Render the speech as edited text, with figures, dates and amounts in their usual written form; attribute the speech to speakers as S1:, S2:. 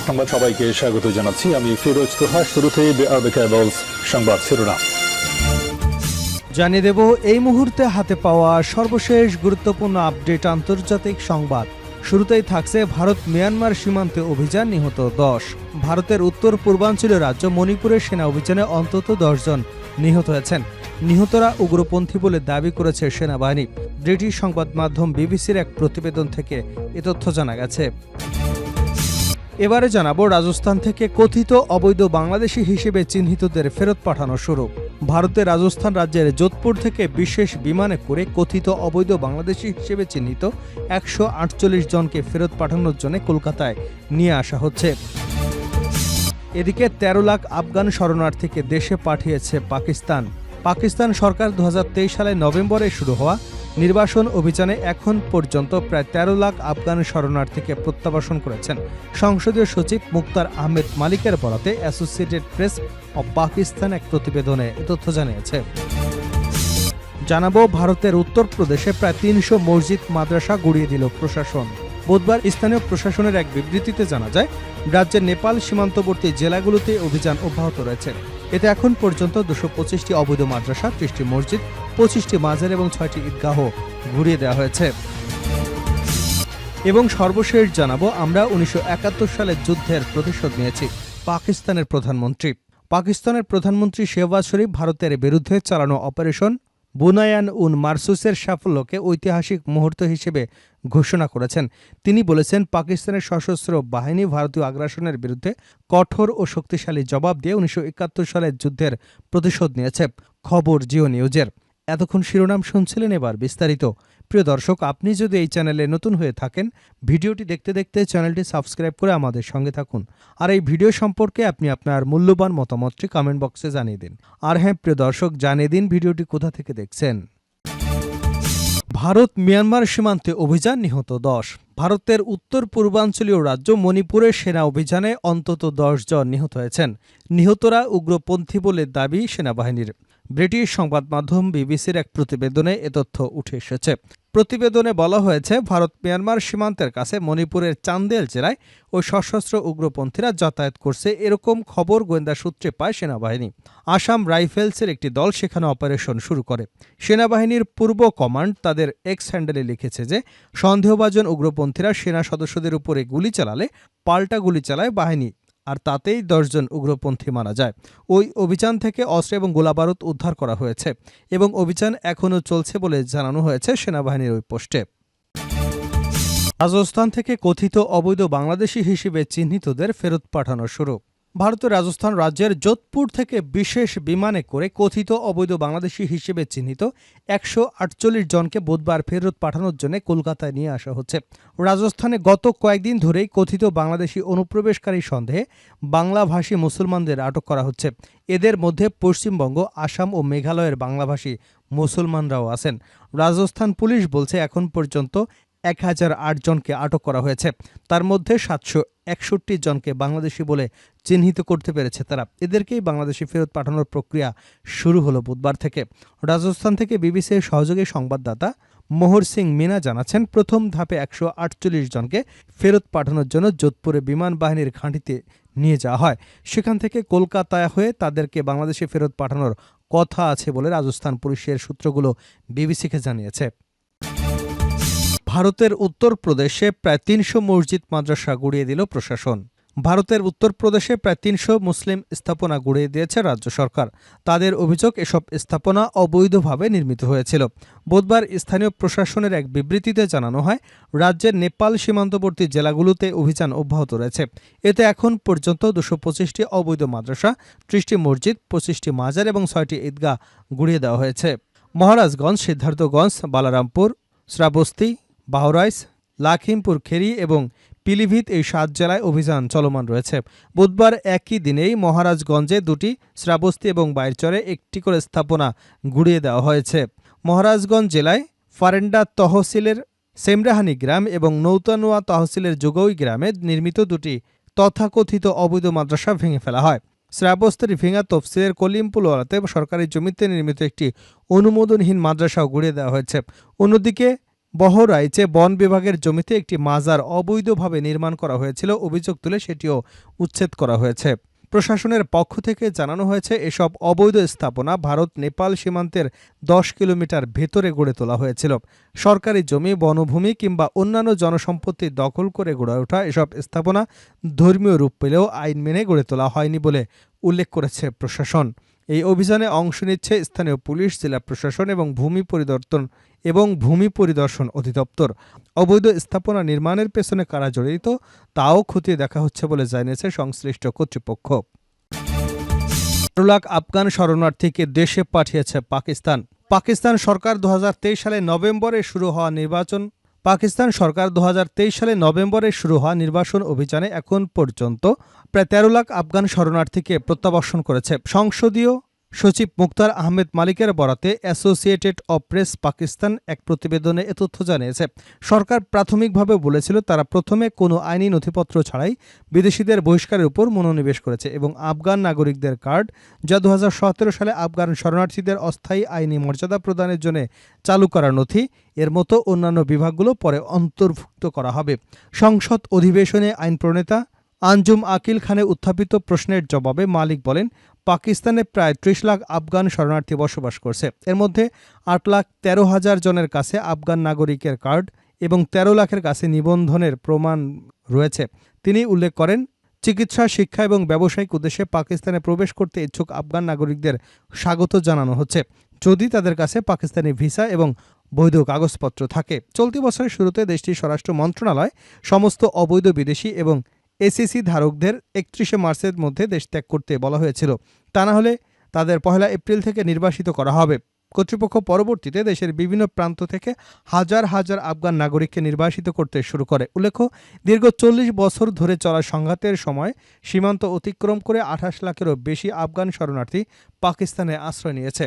S1: সংবাদ সবাইকে স্বাগত জানাচ্ছি। আমি ফিরোজ তোহা। শুরুতেই সংবাদ শিরোনাম
S2: জানিয়ে দেব এই মুহূর্তে হাতে পাওয়া সর্বশেষ গুরুত্বপূর্ণ আপডেট আন্তর্জাতিক সংবাদ। শুরুতেই থাকছে ভারত মিয়ানমার সীমান্তে অভিযান, নিহত 10। ভারতের উত্তর পূর্বাঞ্চলীয় রাজ্য মণিপুরের সেনা অভিযানে অন্তত 10 জন নিহত হয়েছেন। নিহতরা উগ্রপন্থী বলে দাবি করেছে সেনাবাহিনী। ব্রিটিশ সংবাদ মাধ্যম বিবিসির এক প্রতিবেদন থেকে এ তথ্য জানা গেছে। এবারে জানাবো রাজস্থান থেকে কথিত অবৈধ বাংলাদেশি হিসেবে চিহ্নিতদের ফেরত পাঠানো শুরু। ভারতের রাজস্থান রাজ্যের যোধপুর থেকে বিশেষ বিমানে করে কথিত অবৈধ বাংলাদেশি হিসেবে চিহ্নিত 148 জনকে ফেরত পাঠানোর জন্য কলকাতায় নিয়ে আসা হচ্ছে। এদিকে 13 লাখ আফগান শরণার্থীকে দেশে পাঠিয়েছে পাকিস্তান। পাকিস্তান সরকার 2023 সালের নভেম্বরে শুরু হওয়া নির্বাসন অভিযানে এখন পর্যন্ত প্রায় 13 লাখ আফগান শরণার্থীকে প্রত্যাবাসন করেছেন। সংসদীয় সচিব মুক্তার আহমেদ মালিকের বরাতে অ্যাসোসিয়েটেড প্রেস ও পাকিস্তান এক প্রতিবেদনে এ তথ্য জানিয়েছে। জানাবো ভারতের উত্তরপ্রদেশে প্রায় 300 মসজিদ মাদ্রাসা গুড়িয়ে দিল প্রশাসন। বুধবার স্থানীয় প্রশাসনের এক বিবৃতিতে জানা যায়, রাজ্যের নেপাল সীমান্তবর্তী জেলাগুলোতে অভিযান অব্যাহত রয়েছে। এতে এখন পর্যন্ত 225টি অবৈধ মাদ্রাসা, 30টি মসজিদ, 25টি মাজার এবং 6টি ঈদগাহ ঘুরিয়ে দেওয়া হয়েছে। এবং সর্বশেষ জানাবো আমরা 1971 সালের যুদ্ধের প্রতিশোধ নিয়েছি। পাকিস্তানের প্রধানমন্ত্রী শেহবাজ শরীফ ভারতের বিরুদ্ধে চালানো অপারেশন বুনায়ান উন মারসুসের সাফল্যকে ঐতিহাসিক মুহূর্ত হিসেবে ঘোষণা করেছেন। তিনি বলেছেন, পাকিস্তানের সশস্ত্র বাহিনী ভারতীয় আগ্রাসনের বিরুদ্ধে কঠোর ও শক্তিশালী জবাব দিয়ে 1971 সালের যুদ্ধের প্রতিশোধ নিয়েছে। খবর জিও নিউজের। এতক্ষণ শিরোনাম শুনছিলেন, এবার বিস্তারিত। প্রিয় দর্শক, আপনি যদি এই চ্যানেলে নতুন হয়ে থাকেন, ভিডিওটি দেখতে দেখতে চ্যানেলটি সাবস্ক্রাইব করে আমাদের সঙ্গে থাকুন। আর এই ভিডিও সম্পর্কে আপনি আপনার মূল্যবান মতামতটি কমেন্ট বক্সে জানিয়ে দিন। আর হ্যাঁ প্রিয় দর্শক, জানিয়ে দিন ভিডিওটি কোথা থেকে দেখছেন। ভারত মিয়ানমার সীমান্তে অভিযান, নিহত 10। ভারতের উত্তর পূর্বাঞ্চলীয় রাজ্য মণিপুরের সেনা অভিযানে অন্তত 10 জন নিহত হয়েছেন। নিহতরা উগ্রপন্থী বলে দাবি সেনাবাহিনীর। ব্রিটিশ সংবাদ মাধ্যম বিবিসির এক প্রতিবেদনে এ তথ্য উঠে এসেছে। প্রতিবেদনে বলা হয়েছে, ভারত মিয়ানমার সীমান্তের কাছে মণিপুরের চান্দেল জেলায় ওই সশস্ত্র উগ্রপন্থীরা যাতায়াত করছে, এরকম খবর গোয়েন্দা সূত্রে পায় সেনাবাহিনী। আসাম রাইফেলসের একটি দল সেখানে অপারেশন শুরু করে। সেনাবাহিনীর পূর্ব কমান্ড তাদের এক্স হ্যান্ডেলে লিখেছে যে, সন্দেহভাজন উগ্রপন্থীরা সেনা সদস্যদের উপরে গুলি চালালে পাল্টা গুলি চালায় বাহিনী, আর তাতেই 10 জন উগ্রপন্থী মারা যায়। ওই অভিযান থেকে অস্ত্র এবং গোলাবারুদ উদ্ধার করা হয়েছে এবং অভিযান এখনও চলছে বলে জানানো হয়েছে সেনাবাহিনীর ওই পোস্টে। রাজস্থান থেকে কথিত অবৈধ বাংলাদেশি হিসেবে চিহ্নিতদের ফেরত পাঠানো শুরু। ভারতের রাজস্থান রাজ্যের যোধপুর থেকে বিশেষ বিমানে করে কথিত অবৈধ বাংলাদেশি হিসেবে চিহ্নিত 148 জনকে বুধবার ফেরত পাঠানোর জন্য কলকাতায় নিয়ে আসা হচ্ছে। রাজস্থানে গত কয়েকদিন ধরেই কথিত বাংলাদেশি অনুপ্রবেশকারী সন্দেহে বাংলাভাষী মুসলমানদের আটক করা হচ্ছে। এদের মধ্যে পশ্চিমবঙ্গ, আসাম ও মেঘালয়ের বাংলাভাষী মুসলমানরাও আছেন। রাজস্থান পুলিশ বলছে, এখন পর্যন্ত 1008 জনকে আটক করা হয়েছে। তার মধ্যে 761 জনকে বাংলাদেশি বলে চিহ্নিত করতে পেরেছে তারা। এদেরকেই বাংলাদেশি ফেরত পাঠানোর প্রক্রিয়া শুরু হলো বুধবার থেকে। রাজস্থান থেকে বিবিসির সহযোগী সংবাদদাতা মোহর সিং মিনা জানাচ্ছেন, প্রথম ধাপে 148 জনকে ফেরত পাঠানোর জন্য যোধপুরে বিমান বাহিনীর ঘাঁটিতে নিয়ে যাওয়া হয়। সেখান থেকে কলকাতায় হয়ে তাদেরকে বাংলাদেশে ফেরত পাঠানোর কথা আছে বলে রাজস্থান পুলিশের সূত্রগুলো বিবিসিকে জানিয়েছে। ভারতের উত্তরপ্রদেশে প্রায় 300 মসজিদ মাদ্রাসা গুড়িয়ে দিল প্রশাসন। ভারতের উত্তরপ্রদেশে প্রায় 300 মুসলিম স্থাপনা গুড়িয়ে দিয়েছে রাজ্য সরকার। তাদের অভিযোগ, এসব স্থাপনা অবৈধভাবে নির্মিত হয়েছিল। বুধবার স্থানীয় প্রশাসনের এক বিবৃতিতে জানানো হয়, রাজ্যের নেপাল সীমান্তবর্তী জেলাগুলোতে অভিযান অব্যাহত রয়েছে। এতে এখন পর্যন্ত 225টি অবৈধ মাদ্রাসা, 30টি মসজিদ, 25টি মাজার এবং 6টি ঈদগাহ গুড়িয়ে দেওয়া হয়েছে। মহারাজগঞ্জ, সিদ্ধার্থগঞ্জ, বালারামপুর, শ্রাবস্তি, বাহরাইচ, লাখিমপুর খেরি এবং পিলিভিত এই 7 জেলায় অভিযান চলমান রয়েছে। বুধবার একই দিনেই মহারাজগঞ্জে 2টি, শ্রাবস্তি এবং বাইরচরে 1টি করে স্থাপনা গুড়িয়ে দেওয়া হয়েছে। মহারাজগঞ্জ জেলায় ফারেন্ডা তহসিলের সেমরাহানি গ্রাম এবং নৌতানুয়া তহসিলের যোগই গ্রামে নির্মিত 2টি তথাকথিত অবৈধ মাদ্রাসা ভেঙে ফেলা হয়। শ্রাবস্তির ভিঙ্গা তফসিলের কলিমপুলওয়ালাতে সরকারি জমিতে নির্মিত একটি অনুমোদনহীন মাদ্রাসাও গুড়িয়ে দেওয়া হয়েছে। অন্যদিকে বহরাইচে বন বিভাগের জমিতে একটি মাজার অবৈধভাবে নির্মাণ করা হয়েছিল অভিযোগ তুলে সেটিও উচ্ছেদ করা হয়েছে। প্রশাসনের পক্ষ থেকে জানানো হয়েছে এসব অবৈধ স্থাপনা ভারত নেপাল সীমান্তের 10 কিলোমিটার ভেতরে গড়ে তোলা হয়েছিল। সরকারি জমি, বনভূমি কিংবা অন্যান্য জনসম্পত্তি দখল করে গড়ে ওঠা এসব স্থাপনা ধর্মীয় রূপ পেলেও আইন মেনে গড়ে তোলা হয়নি বলে উল্লেখ করেছে প্রশাসন। এই অভিযানে অংশ নিচ্ছে স্থানীয় পুলিশ, জেলা প্রশাসন এবং ভূমি পরিদর্শন অধিদপ্তর। অবৈধ স্থাপনা নির্মাণের পেছনে কারা জড়িত তাও খতিয়ে দেখা হচ্ছে বলে জানিয়েছে সংশ্লিষ্ট কর্তৃপক্ষ। 12 লাখ আফগান শরণার্থীকে দেশে পাঠিয়েছে পাকিস্তান। পাকিস্তান সরকার 2023 সালে নভেম্বরে শুরু হওয়া নির্বাসন অভিযানে এখন পর্যন্ত প্রায় 13 লাখ আফগান শরণার্থীকে প্রত্যাবর্ষণ করেছে। সংসদীয় সচিব মুখতার আহমেদ মালিকের বরাতে অ্যাসোসিয়েটেড প্রেস পাকিস্তান এক প্রতিবেদনে এ তথ্য জানিয়েছে। সরকার প্রাথমিকভাবে বলেছিল তারা প্রথমে কোনো আইনি নথিপত্র ছাড়াই বিদেশিদের বহিষ্কারের উপর মনোনিবেশ করেছে এবং আফগান নাগরিকদের কার্ড, যা 2017 সালে আফগান শরণার্থীদের অস্থায়ী আইনি মর্যাদা প্রদানের জন্য চালু করা নথি, এর মতো অন্যান্য বিভাগগুলো পরে অন্তর্ভুক্ত করা হবে। সংসদ অধিবেশনে আইন প্রণেতা আঞ্জুম আকিল খানে উত্থাপিত প্রশ্নের জবাবে মালিক বলেন, পাকিস্তানে প্রায় 30 লাখ আফগান শরণার্থী বসবাস করছে। এর মধ্যে 8,13,000 জনের কাছে আফগান নাগরিকের কার্ড এবং 13 লাখের কাছে নিবন্ধনের প্রমাণ রয়েছে। তিনি উল্লেখ করেন, চিকিৎসা, শিক্ষা এবং ব্যবসায়িক উদ্দেশ্যে পাকিস্তানে প্রবেশ করতে ইচ্ছুক আফগান নাগরিকদের স্বাগত জানানো হচ্ছে, যদি তাদের কাছে পাকিস্তানি ভিসা এবং বৈধ কাগজপত্র থাকে। চলতি বছরের শুরুতে দেশটির স্বরাষ্ট্র মন্ত্রণালয় সমস্ত অবৈধ বিদেশি এবং এসিসি ধারকদের 31 মার্চের মধ্যে দেশ ত্যাগ করতে বলা হয়েছিল। তা না হলে তাদের 1 এপ্রিল থেকে নির্বাসিত করা হবে। কর্তৃপক্ষ পরবর্তীতে দেশের বিভিন্ন প্রান্ত থেকে হাজার হাজার আফগান নাগরিককে নির্বাসিত করতে শুরু করে। উল্লেখ্য, দীর্ঘ 40 বছর ধরে চলা সংঘাতের সময় সীমান্ত অতিক্রম করে 28 লাখেরও বেশি আফগান শরণার্থী পাকিস্তানে আশ্রয় নিয়েছে।